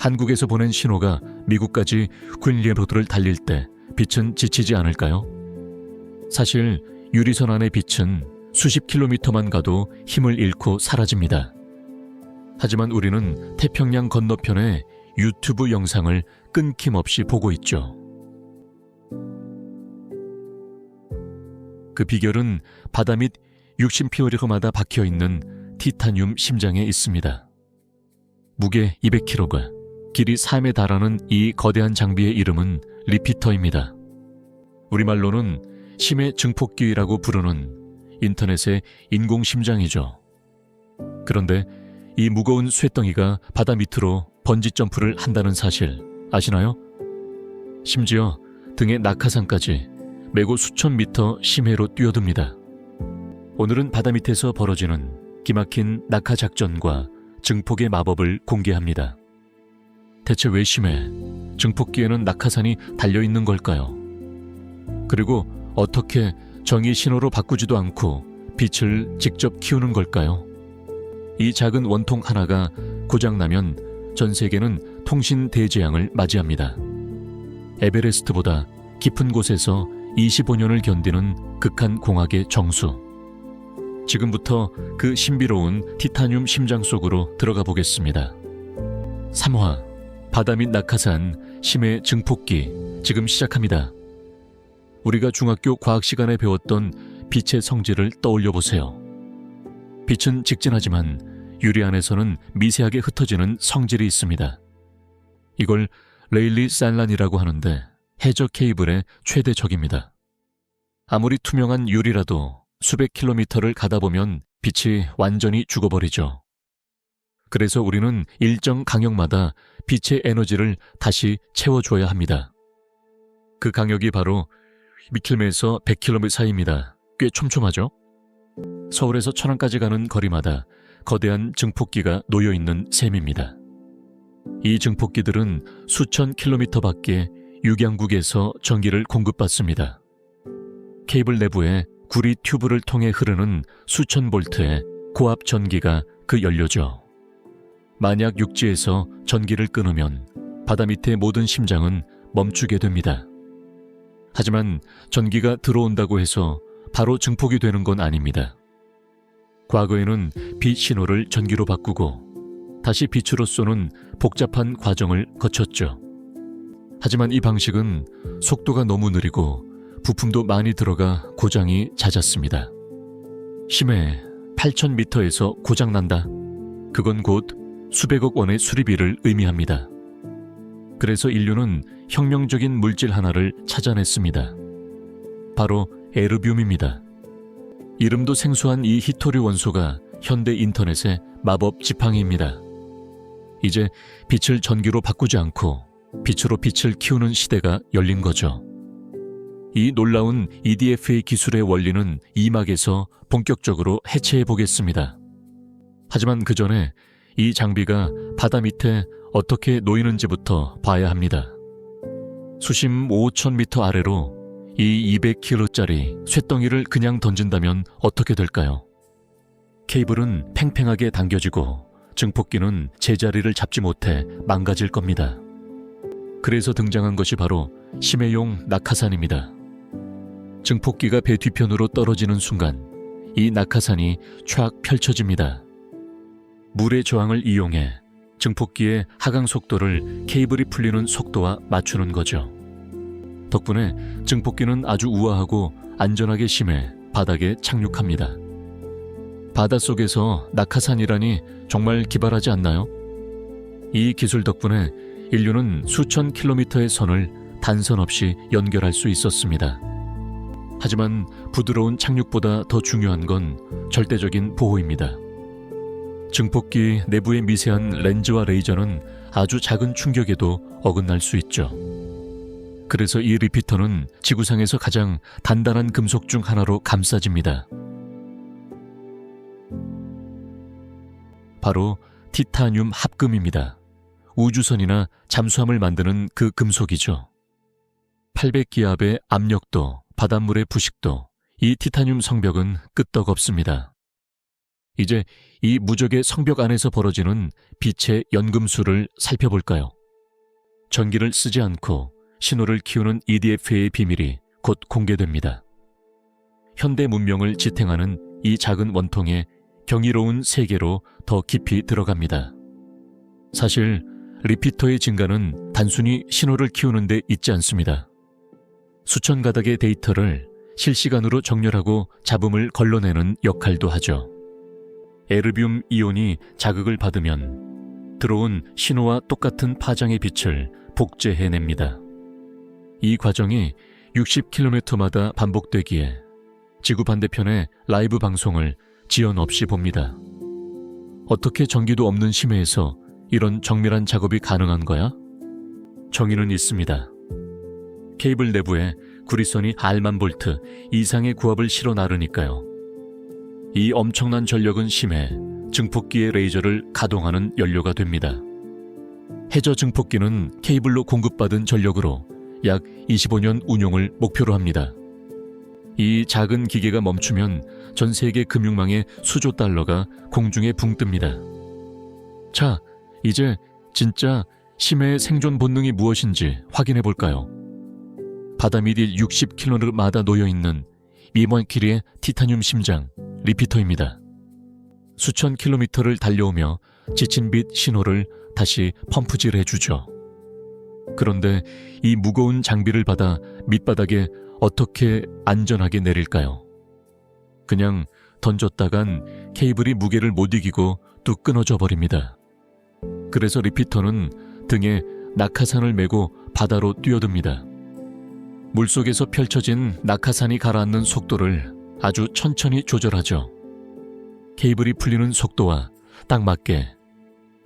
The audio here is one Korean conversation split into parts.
한국에서 보낸 신호가 미국까지 퀸리로드를 달릴 때 빛은 지치지 않을까요? 사실 유리선 안의 빛은 수십 킬로미터만 가도 힘을 잃고 사라집니다. 하지만 우리는 태평양 건너편의 유튜브 영상을 끊김없이 보고 있죠. 그 비결은 바다 밑 60피어리그마다 박혀있는 티타늄 심장에 있습니다. 무게 200kg, 길이 3에 달하는 이 거대한 장비의 이름은 리피터입니다. 우리말로는 심해 증폭기라고 부르는 인터넷의 인공심장이죠. 그런데 이 무거운 쇳덩이가 바다 밑으로 번지점프를 한다는 사실 아시나요? 심지어 등에 낙하산까지 메고 수천 미터 심해로 뛰어듭니다. 오늘은 바다 밑에서 벌어지는 기막힌 낙하작전과 증폭의 마법을 공개합니다. 대체 왜 심해? 증폭기에는 낙하산이 달려있는 걸까요? 그리고 어떻게 정의 신호로 바꾸지도 않고 빛을 직접 키우는 걸까요? 이 작은 원통 하나가 고장나면 전 세계는 통신 대재앙을 맞이합니다. 에베레스트보다 깊은 곳에서 25년을 견디는 극한 공학의 정수. 지금부터 그 신비로운 티타늄 심장 속으로 들어가 보겠습니다. 3화 바다 밑 낙하산 심해 증폭기 지금 시작합니다. 우리가 중학교 과학 시간에 배웠던 빛의 성질을 떠올려 보세요. 빛은 직진하지만 유리 안에서는 미세하게 흩어지는 성질이 있습니다. 이걸 레일리 산란이라고 하는데 해저 케이블의 최대 적입니다. 아무리 투명한 유리라도 수백 킬로미터를 가다 보면 빛이 완전히 죽어버리죠. 그래서 우리는 일정 강역마다 빛의 에너지를 다시 채워줘야 합니다. 그 강역이 바로 미킬메에서 100km 사이입니다. 꽤 촘촘하죠? 서울에서 천안까지 가는 거리마다 거대한 증폭기가 놓여있는 셈입니다. 이 증폭기들은 수천 킬로미터 밖에 육양국에서 전기를 공급받습니다. 케이블 내부에 구리 튜브를 통해 흐르는 수천 볼트의 고압 전기가 그 연료죠. 만약 육지에서 전기를 끊으면 바다 밑의 모든 심장은 멈추게 됩니다. 하지만 전기가 들어온다고 해서 바로 증폭이 되는 건 아닙니다. 과거에는 빛 신호를 전기로 바꾸고 다시 빛으로 쏘는 복잡한 과정을 거쳤죠. 하지만 이 방식은 속도가 너무 느리고 부품도 많이 들어가 고장이 잦았습니다. 심해 8,000m에서 고장난다. 그건 곧 수백억 원의 수리비를 의미합니다. 그래서 인류는 혁명적인 물질 하나를 찾아냈습니다. 바로 에르뷸입니다. 이름도 생소한 이 히토류 원소가 현대 인터넷의 마법 지팡이입니다. 이제 빛을 전기로 바꾸지 않고 빛으로 빛을 키우는 시대가 열린 거죠. 이 놀라운 EDFA 기술의 원리는 2막에서 본격적으로 해체해 보겠습니다. 하지만 그 전에 이 장비가 바다 밑에 어떻게 놓이는지부터 봐야 합니다. 수심 5,000m 아래로 이 200kg짜리 쇳덩이를 그냥 던진다면 어떻게 될까요? 케이블은 팽팽하게 당겨지고 증폭기는 제자리를 잡지 못해 망가질 겁니다. 그래서 등장한 것이 바로 심해용 낙하산입니다. 증폭기가 배 뒤편으로 떨어지는 순간 이 낙하산이 촥 펼쳐집니다. 물의 저항을 이용해 증폭기의 하강 속도를 케이블이 풀리는 속도와 맞추는 거죠. 덕분에 증폭기는 아주 우아하고 안전하게 심해 바닥에 착륙합니다. 바닷속에서 낙하산이라니 정말 기발하지 않나요? 이 기술 덕분에 인류는 수천 킬로미터의 선을 단선 없이 연결할 수 있었습니다. 하지만 부드러운 착륙보다 더 중요한 건 절대적인 보호입니다. 증폭기 내부의 미세한 렌즈와 레이저는 아주 작은 충격에도 어긋날 수 있죠. 그래서 이 리피터는 지구상에서 가장 단단한 금속 중 하나로 감싸집니다. 바로 티타늄 합금입니다. 우주선이나 잠수함을 만드는 그 금속이죠. 800기압의 압력도 바닷물의 부식도 이 티타늄 성벽은 끄떡없습니다. 이제 이 무적의 성벽 안에서 벌어지는 빛의 연금술을 살펴볼까요? 전기를 쓰지 않고 신호를 키우는 EDF의 비밀이 곧 공개됩니다. 현대 문명을 지탱하는 이 작은 원통에 경이로운 세계로 더 깊이 들어갑니다. 사실 리피터의 증가는 단순히 신호를 키우는 데 있지 않습니다. 수천 가닥의 데이터를 실시간으로 정렬하고 잡음을 걸러내는 역할도 하죠. 에르비움 이온이 자극을 받으면 들어온 신호와 똑같은 파장의 빛을 복제해냅니다. 이 과정이 60km마다 반복되기에 지구 반대편의 라이브 방송을 지연 없이 봅니다. 어떻게 전기도 없는 심해에서 이런 정밀한 작업이 가능한 거야? 정의는 있습니다. 케이블 내부에 구리선이 8만 볼트 이상의 구압을 실어 나르니까요. 이 엄청난 전력은 심해 증폭기의 레이저를 가동하는 연료가 됩니다. 해저 증폭기는 케이블로 공급받은 전력으로 약 25년 운용을 목표로 합니다. 이 작은 기계가 멈추면 전 세계 금융망의 수조 달러가 공중에 붕 뜹니다. 자, 이제 진짜 심해의 생존 본능이 무엇인지 확인해 볼까요? 바다 미딜 60km마다 놓여있는 미먼키리의 티타늄 심장, 리피터입니다. 수천 킬로미터를 달려오며 지친 빛 신호를 다시 펌프질해주죠. 그런데 이 무거운 장비를 받아 밑바닥에 어떻게 안전하게 내릴까요? 그냥 던졌다간 케이블이 무게를 못 이기고 뚝 끊어져 버립니다. 그래서 리피터는 등에 낙하산을 메고 바다로 뛰어듭니다. 물속에서 펼쳐진 낙하산이 가라앉는 속도를 아주 천천히 조절하죠. 케이블이 풀리는 속도와 딱 맞게.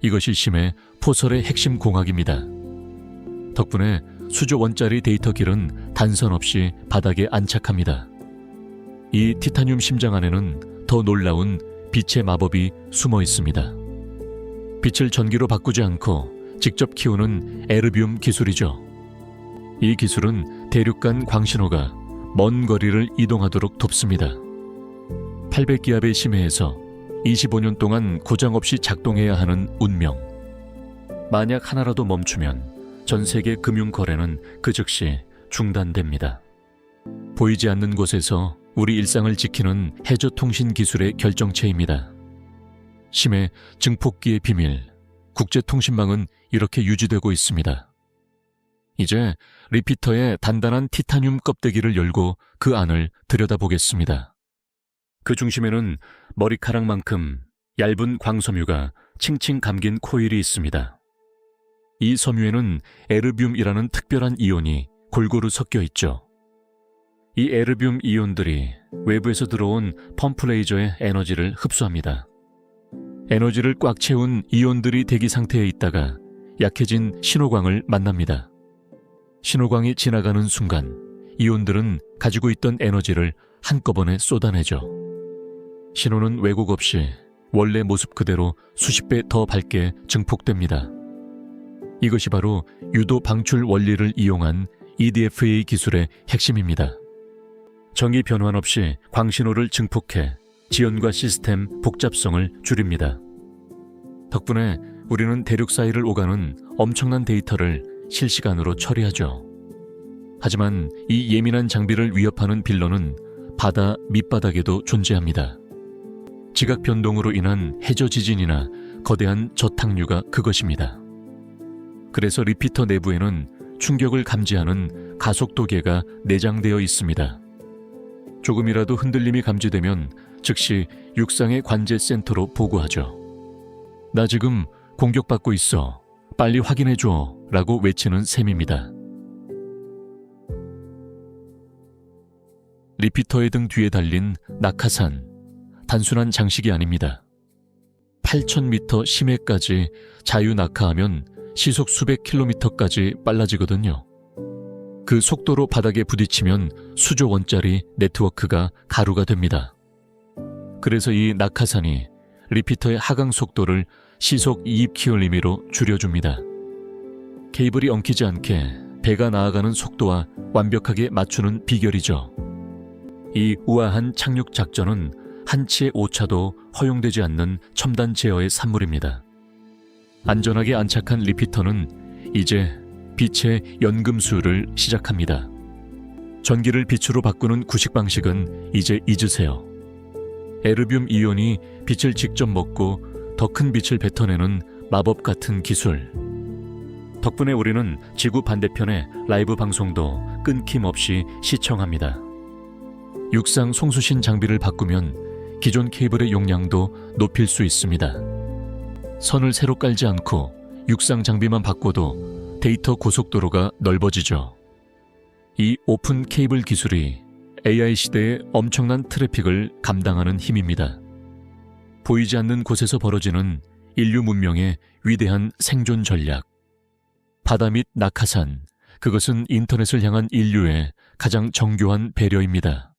이것이 심해 포설의 핵심 공학입니다. 덕분에 수조 원짜리 데이터길은 단선 없이 바닥에 안착합니다. 이 티타늄 심장 안에는 더 놀라운 빛의 마법이 숨어 있습니다. 빛을 전기로 바꾸지 않고 직접 키우는 에르비움 기술이죠. 이 기술은 대륙간 광신호가 먼 거리를 이동하도록 돕습니다. 800기압의 심해에서 25년 동안 고장 없이 작동해야 하는 운명. 만약 하나라도 멈추면 전 세계 금융 거래는 그 즉시 중단됩니다. 보이지 않는 곳에서 우리 일상을 지키는 해저 통신 기술의 결정체입니다. 심해 증폭기의 비밀, 국제통신망은 이렇게 유지되고 있습니다. 이제 리피터의 단단한 티타늄 껍데기를 열고 그 안을 들여다보겠습니다. 그 중심에는 머리카락만큼 얇은 광섬유가 칭칭 감긴 코일이 있습니다. 이 섬유에는 에르비움이라는 특별한 이온이 골고루 섞여 있죠. 이 에르비움 이온들이 외부에서 들어온 펌프 레이저의 에너지를 흡수합니다. 에너지를 꽉 채운 이온들이 대기 상태에 있다가 약해진 신호광을 만납니다. 신호광이 지나가는 순간 이온들은 가지고 있던 에너지를 한꺼번에 쏟아내죠. 신호는 왜곡 없이 원래 모습 그대로 수십 배 더 밝게 증폭됩니다. 이것이 바로 유도 방출 원리를 이용한 EDFA 기술의 핵심입니다. 정의 변환 없이 광신호를 증폭해 지연과 시스템 복잡성을 줄입니다. 덕분에 우리는 대륙 사이를 오가는 엄청난 데이터를 실시간으로 처리하죠. 하지만 이 예민한 장비를 위협하는 빌런은 바다 밑바닥에도 존재합니다. 지각 변동으로 인한 해저 지진이나 거대한 저탁류가 그것입니다. 그래서 리피터 내부에는 충격을 감지하는 가속도계가 내장되어 있습니다. 조금이라도 흔들림이 감지되면 즉시 육상의 관제 센터로 보고하죠. 나 지금 공격받고 있어. 빨리 확인해줘. 라고 외치는 셈입니다. 리피터의 등 뒤에 달린 낙하산. 단순한 장식이 아닙니다. 8,000m 심해까지 자유 낙하하면 시속 수백 킬로미터까지 빨라지거든요. 그 속도로 바닥에 부딪히면 수조 원짜리 네트워크가 가루가 됩니다. 그래서 이 낙하산이 리피터의 하강 속도를 시속 20km로 줄여줍니다. 케이블이 엉키지 않게 배가 나아가는 속도와 완벽하게 맞추는 비결이죠. 이 우아한 착륙 작전은 한치의 오차도 허용되지 않는 첨단 제어의 산물입니다. 안전하게 안착한 리피터는 이제 빛의 연금술을 시작합니다. 전기를 빛으로 바꾸는 구식 방식은 이제 잊으세요. 에르뷴 이온이 빛을 직접 먹고 더 큰 빛을 뱉어내는 마법 같은 기술. 덕분에 우리는 지구 반대편의 라이브 방송도 끊김없이 시청합니다. 육상 송수신 장비를 바꾸면 기존 케이블의 용량도 높일 수 있습니다. 선을 새로 깔지 않고 육상 장비만 바꿔도 데이터 고속도로가 넓어지죠. 이 오픈 케이블 기술이 AI 시대의 엄청난 트래픽을 감당하는 힘입니다. 보이지 않는 곳에서 벌어지는 인류 문명의 위대한 생존 전략. 바다 및 낙하산, 그것은 인터넷을 향한 인류의 가장 정교한 배려입니다.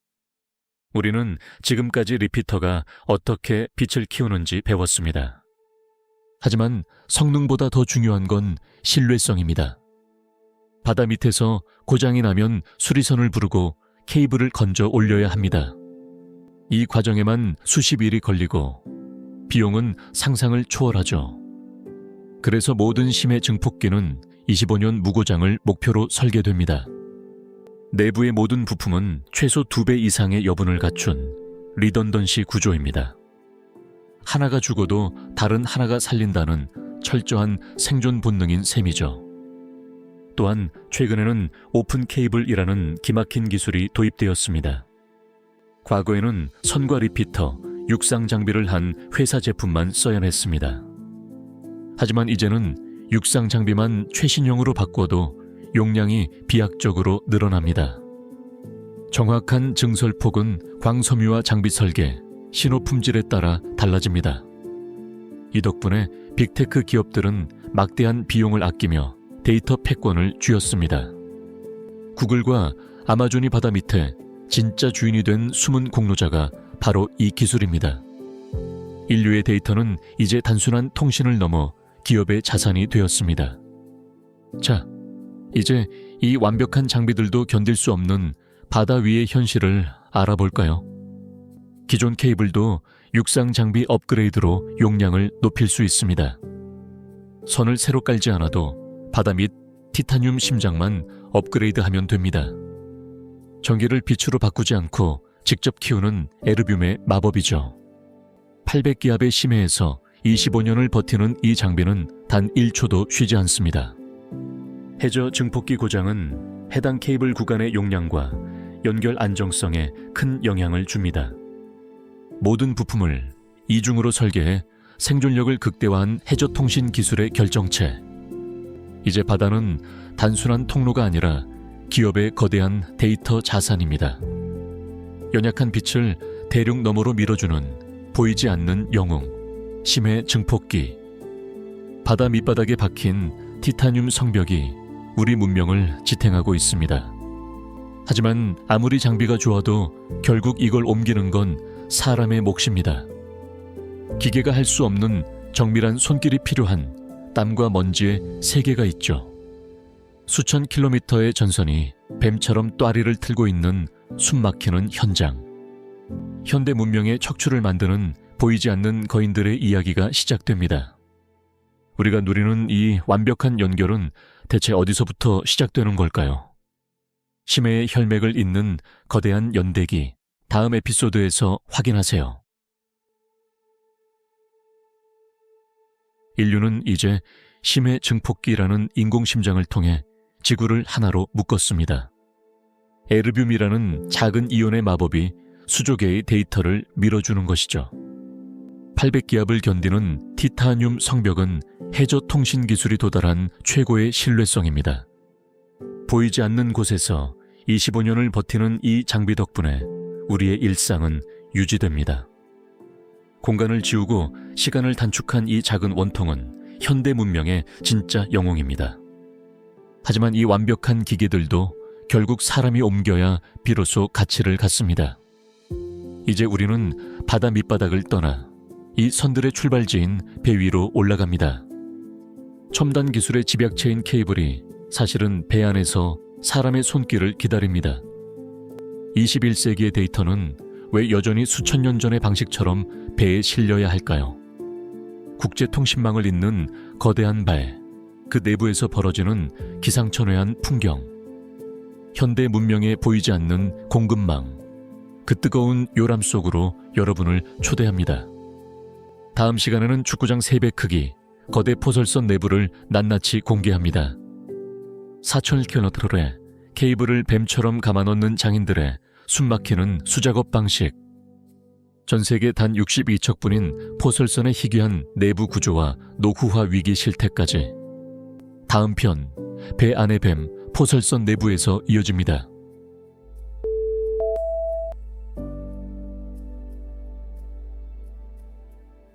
우리는 지금까지 리피터가 어떻게 빛을 키우는지 배웠습니다. 하지만 성능보다 더 중요한 건 신뢰성입니다. 바다 밑에서 고장이 나면 수리선을 부르고 케이블을 건져 올려야 합니다. 이 과정에만 수십 일이 걸리고 비용은 상상을 초월하죠. 그래서 모든 심해 증폭기는 25년 무고장을 목표로 설계됩니다. 내부의 모든 부품은 최소 2배 이상의 여분을 갖춘 리던던시 구조입니다. 하나가 죽어도 다른 하나가 살린다는 철저한 생존 본능인 셈이죠. 또한 최근에는 오픈 케이블이라는 기막힌 기술이 도입되었습니다. 과거에는 선과 리피터, 육상 장비를 한 회사 제품만 써야 했습니다. 하지만 이제는 육상 장비만 최신형으로 바꿔도 용량이 비약적으로 늘어납니다. 정확한 증설폭은 광섬유와 장비 설계, 신호 품질에 따라 달라집니다. 이 덕분에 빅테크 기업들은 막대한 비용을 아끼며 데이터 패권을 쥐었습니다. 구글과 아마존이 바다 밑에 진짜 주인이 된 숨은 공로자가 바로 이 기술입니다. 인류의 데이터는 이제 단순한 통신을 넘어 기업의 자산이 되었습니다. 자, 이제 이 완벽한 장비들도 견딜 수 없는 바다 위의 현실을 알아볼까요? 기존 케이블도 육상 장비 업그레이드로 용량을 높일 수 있습니다. 선을 새로 깔지 않아도 바다 밑 티타늄 심장만 업그레이드하면 됩니다. 전기를 빛으로 바꾸지 않고 직접 키우는 에르뷴의 마법이죠. 800기압의 심해에서 25년을 버티는 이 장비는 단 1초도 쉬지 않습니다. 해저 증폭기 고장은 해당 케이블 구간의 용량과 연결 안정성에 큰 영향을 줍니다. 모든 부품을 이중으로 설계해 생존력을 극대화한 해저통신 기술의 결정체. 이제 바다는 단순한 통로가 아니라 기업의 거대한 데이터 자산입니다. 연약한 빛을 대륙 너머로 밀어주는 보이지 않는 영웅, 심해 증폭기. 바다 밑바닥에 박힌 티타늄 성벽이 우리 문명을 지탱하고 있습니다. 하지만 아무리 장비가 좋아도 결국 이걸 옮기는 건 사람의 몫입니다. 기계가 할 수 없는 정밀한 손길이 필요한 땀과 먼지의 세계가 있죠. 수천 킬로미터의 전선이 뱀처럼 또아리를 틀고 있는 숨막히는 현장. 현대 문명의 척추를 만드는 보이지 않는 거인들의 이야기가 시작됩니다. 우리가 누리는 이 완벽한 연결은 대체 어디서부터 시작되는 걸까요? 심해의 혈맥을 잇는 거대한 연대기, 다음 에피소드에서 확인하세요. 인류는 이제 심해 증폭기라는 인공심장을 통해 지구를 하나로 묶었습니다. 에르뷴이라는 작은 이온의 마법이 수조 개의 데이터를 밀어주는 것이죠. 800기압을 견디는 티타늄 성벽은 해저 통신 기술이 도달한 최고의 신뢰성입니다. 보이지 않는 곳에서 25년을 버티는 이 장비 덕분에 우리의 일상은 유지됩니다. 공간을 지우고 시간을 단축한 이 작은 원통은 현대 문명의 진짜 영웅입니다. 하지만 이 완벽한 기계들도 결국 사람이 옮겨야 비로소 가치를 갖습니다. 이제 우리는 바다 밑바닥을 떠나 이 선들의 출발지인 배 위로 올라갑니다. 첨단 기술의 집약체인 케이블이 사실은 배 안에서 사람의 손길을 기다립니다. 21세기의 데이터는 왜 여전히 수천 년 전의 방식처럼 배에 실려야 할까요? 국제통신망을 잇는 거대한 발, 그 내부에서 벌어지는 기상천외한 풍경, 현대 문명에 보이지 않는 공급망, 그 뜨거운 요람 속으로 여러분을 초대합니다. 다음 시간에는 축구장 3배 크기, 거대 포설선 내부를 낱낱이 공개합니다. 4,000km의 케이블을 뱀처럼 감아넣는 장인들의 숨막히는 수작업 방식, 전세계 단 62척뿐인 포설선의 희귀한 내부 구조와 노후화 위기 실태까지. 다음 편, 배 안의 뱀, 포설선 내부에서 이어집니다.